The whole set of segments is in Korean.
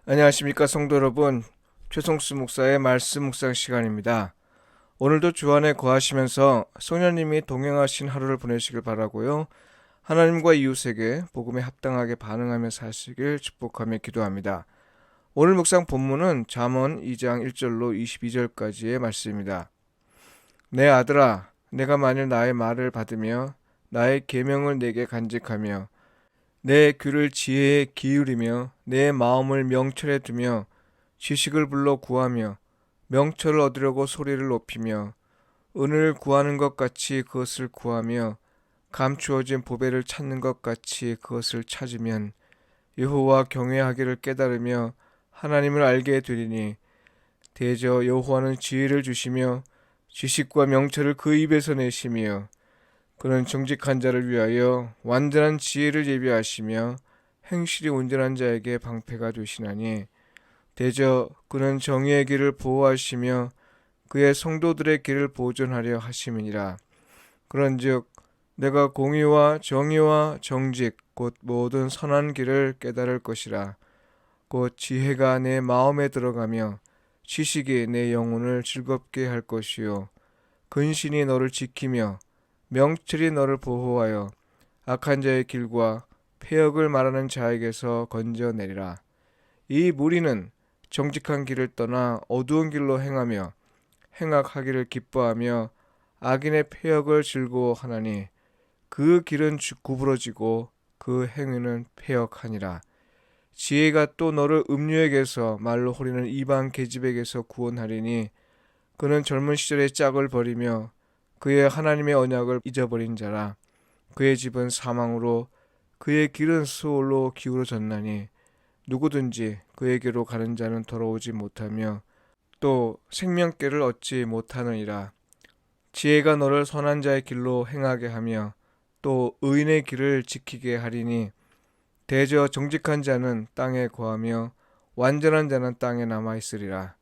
안녕하십니까 성도 여러분. 최성수 목사의 말씀 묵상 시간입니다. 오늘도 주 안에 거하시면서 성령님이 동행하신 하루를 보내시길 바라고요. 하나님과 이웃에게 복음에 합당하게 반응하며 사시길 축복하며 기도합니다. 오늘 묵상 본문은 잠언 2장 1절로 22절까지의 말씀입니다. 내 아들아, 내가 만일 나의 말을 받으며 나의 계명을 내게 간직하며 내 귀를 지혜에 기울이며 내 마음을 명철에 두며 지식을 불러 구하며 명철을 얻으려고 소리를 높이며 은을 구하는 것 같이 그것을 구하며 감추어진 보배를 찾는 것 같이 그것을 찾으면 여호와 경외하기를 깨달으며 하나님을 알게 되리니 대저 여호와는 지혜를 주시며 지식과 명철을 그 입에서 내시며 그는 정직한 자를 위하여 완전한 지혜를 예비하시며 행실이 온전한 자에게 방패가 되시나니 대저 그는 정의의 길을 보호하시며 그의 성도들의 길을 보존하려 하심이니라. 그런즉 내가 공의와 정의와 정직 곧 모든 선한 길을 깨달을 것이라. 곧 지혜가 내 마음에 들어가며 지식이 내 영혼을 즐겁게 할 것이요 근신이 너를 지키며 명철이 너를 보호하여 악한 자의 길과 폐역을 말하는 자에게서 건져내리라. 이 무리는 정직한 길을 떠나 어두운 길로 행하며 행악하기를 기뻐하며 악인의 폐역을 즐거워하나니 그 길은 구부러지고 그 행위는 폐역하니라. 지혜가 또 너를 음료에게서 말로 호리는 이방 계집에게서 구원하리니 그는 젊은 시절의 짝을 버리며 그의 하나님의 언약을 잊어버린 자라. 그의 집은 사망으로 그의 길은 수올로 기울어졌나니 누구든지 그에게로 가는 자는 돌아오지 못하며 또 생명길을 얻지 못하느니라. 지혜가 너를 선한 자의 길로 행하게 하며 또 의인의 길을 지키게 하리니 대저 정직한 자는 땅에 거하며 완전한 자는 땅에 남아 있으리라.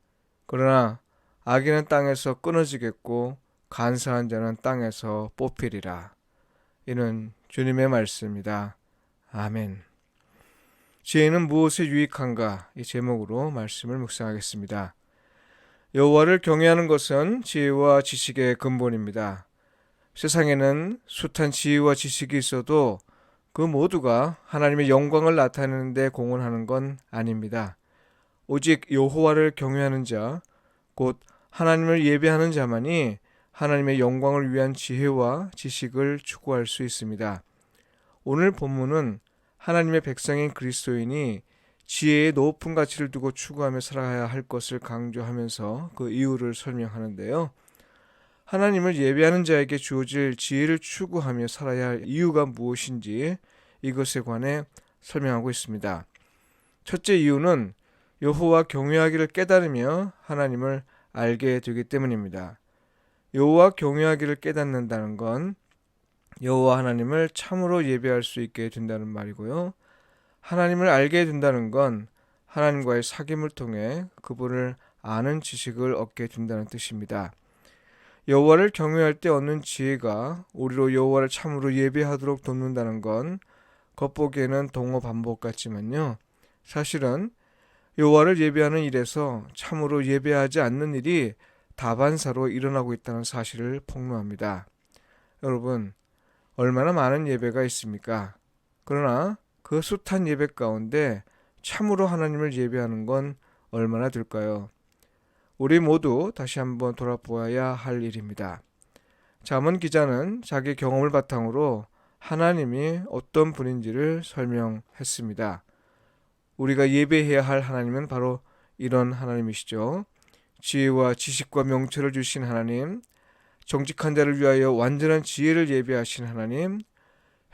그러나 악인은 땅에서 끊어지겠고 간사한 자는 땅에서 뽑히리라. 이는 주님의 말씀입니다. 아멘. 지혜는 무엇에 유익한가? 이 제목으로 말씀을 묵상하겠습니다. 여호와를 경외하는 것은 지혜와 지식의 근본입니다. 세상에는 숱한 지혜와 지식이 있어도 그 모두가 하나님의 영광을 나타내는 데 공헌하는 건 아닙니다. 오직 여호와를 경외하는 자, 곧 하나님을 예배하는 자만이 하나님의 영광을 위한 지혜와 지식을 추구할 수 있습니다. 오늘 본문은 하나님의 백성인 그리스도인이 지혜의 높은 가치를 두고 추구하며 살아야 할 것을 강조하면서 그 이유를 설명하는데요. 하나님을 예배하는 자에게 주어질 지혜를 추구하며 살아야 할 이유가 무엇인지 이것에 관해 설명하고 있습니다. 첫째 이유는 여호와 경외하기를 깨달으며 하나님을 알게 되기 때문입니다. 여호와 경외하기를 깨닫는다는 건 여호와 하나님을 참으로 예배할 수 있게 된다는 말이고요. 하나님을 알게 된다는 건 하나님과의 사귐을 통해 그분을 아는 지식을 얻게 된다는 뜻입니다. 여호와를 경외할 때 얻는 지혜가 우리로 여호와를 참으로 예배하도록 돕는다는 건 겉보기에는 동어 반복 같지만요. 사실은 여호와를 예배하는 일에서 참으로 예배하지 않는 일이 다반사로 일어나고 있다는 사실을 폭로합니다. 여러분, 얼마나 많은 예배가 있습니까? 그러나 그 숱한 예배 가운데 참으로 하나님을 예배하는 건 얼마나 될까요? 우리 모두 다시 한번 돌아보아야 할 일입니다. 잠언 기자는 자기 경험을 바탕으로 하나님이 어떤 분인지를 설명했습니다. 우리가 예배해야 할 하나님은 바로 이런 하나님이시죠. 지혜와 지식과 명철을 주신 하나님, 정직한 자를 위하여 완전한 지혜를 예비하신 하나님,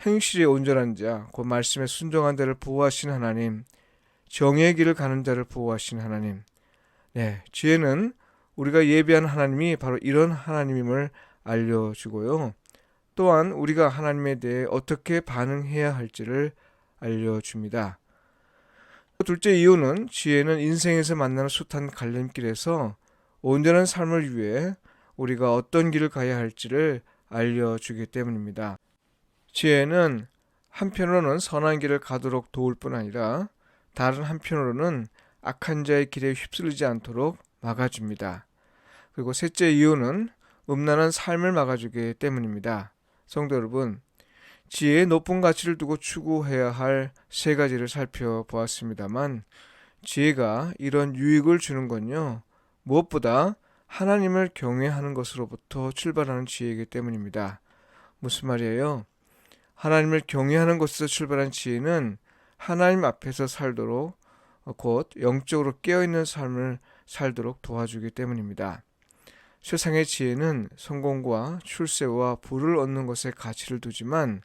행실에 온전한 자, 곧 말씀에 순종한 자를 보호하신 하나님, 정의의 길을 가는 자를 보호하신 하나님. 네, 지혜는 우리가 예배한 하나님이 바로 이런 하나님임을 알려주고요. 또한 우리가 하나님에 대해 어떻게 반응해야 할지를 알려줍니다. 둘째 이유는 지혜는 인생에서 만나는 숱한 갈림길에서 온전한 삶을 위해 우리가 어떤 길을 가야 할지를 알려주기 때문입니다. 지혜는 한편으로는 선한 길을 가도록 도울 뿐 아니라 다른 한편으로는 악한 자의 길에 휩쓸리지 않도록 막아줍니다. 그리고 셋째 이유는 음란한 삶을 막아주기 때문입니다. 성도 여러분, 지혜의 높은 가치를 두고 추구해야 할 세 가지를 살펴보았습니다만, 지혜가 이런 유익을 주는 건요, 무엇보다 하나님을 경외하는 것으로부터 출발하는 지혜이기 때문입니다. 무슨 말이에요? 하나님을 경외하는 것에서 출발한 지혜는 하나님 앞에서 살도록, 곧 영적으로 깨어있는 삶을 살도록 도와주기 때문입니다. 세상의 지혜는 성공과 출세와 부를 얻는 것에 가치를 두지만,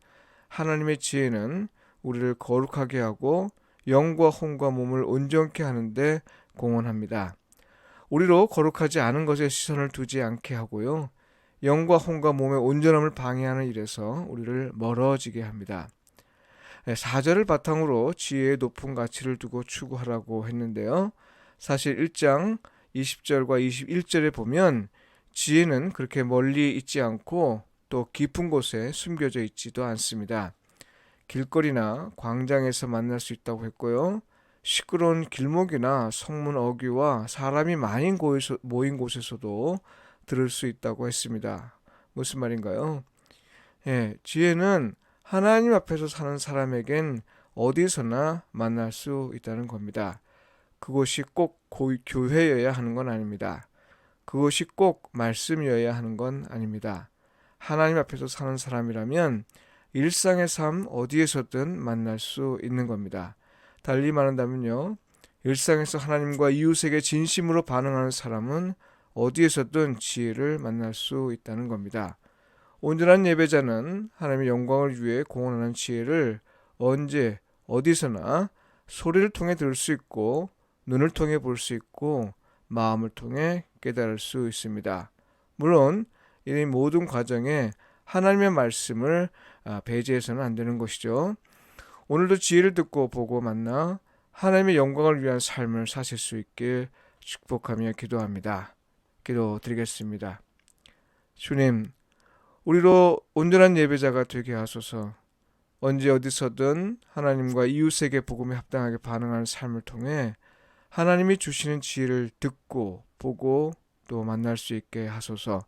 하나님의 지혜는 우리를 거룩하게 하고 영과 혼과 몸을 온전케 하는데 공헌합니다. 우리로 거룩하지 않은 것에 시선을 두지 않게 하고요, 영과 혼과 몸의 온전함을 방해하는 일에서 우리를 멀어지게 합니다. 4절을 바탕으로 지혜의 높은 가치를 두고 추구하라고 했는데요, 사실 1장 20절과 21절에 보면 지혜는 그렇게 멀리 있지 않고 또 깊은 곳에 숨겨져 있지도 않습니다. 길거리나 광장에서 만날 수 있다고 했고요, 시끄러운 길목이나 성문 어귀와 사람이 많이 모인 곳에서도 들을 수 있다고 했습니다. 무슨 말인가요? 지혜는 하나님 앞에서 사는 사람에겐 어디서나 만날 수 있다는 겁니다. 그곳이 꼭 교회여야 하는 건 아닙니다. 그것이 꼭 말씀이어야 하는 건 아닙니다. 하나님 앞에서 사는 사람이라면 일상의 삶 어디에서든 만날 수 있는 겁니다. 달리 말한다면요, 일상에서 하나님과 이웃에게 진심으로 반응하는 사람은 어디에서든 지혜를 만날 수 있다는 겁니다. 온전한 예배자는 하나님의 영광을 위해 공헌하는 지혜를 언제 어디서나 소리를 통해 들을 수 있고, 눈을 통해 볼 수 있고, 마음을 통해 깨달을 수 있습니다. 물론 이 모든 과정에 하나님의 말씀을 배제해서는 안 되는 것이죠. 오늘도 지혜를 듣고 보고 만나 하나님의 영광을 위한 삶을 사실 수 있길 축복하며 기도합니다. 기도드리겠습니다. 주님, 우리로 온전한 예배자가 되게 하소서. 언제 어디서든 하나님과 이웃에게 복음에 합당하게 반응하는 삶을 통해 하나님이 주시는 지혜를 듣고 보고 또 만날 수 있게 하소서.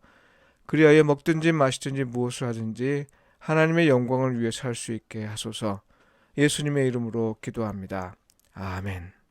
그리하여 먹든지 마시든지 무엇을 하든지 하나님의 영광을 위해 살 수 있게 하소서. 예수님의 이름으로 기도합니다. 아멘.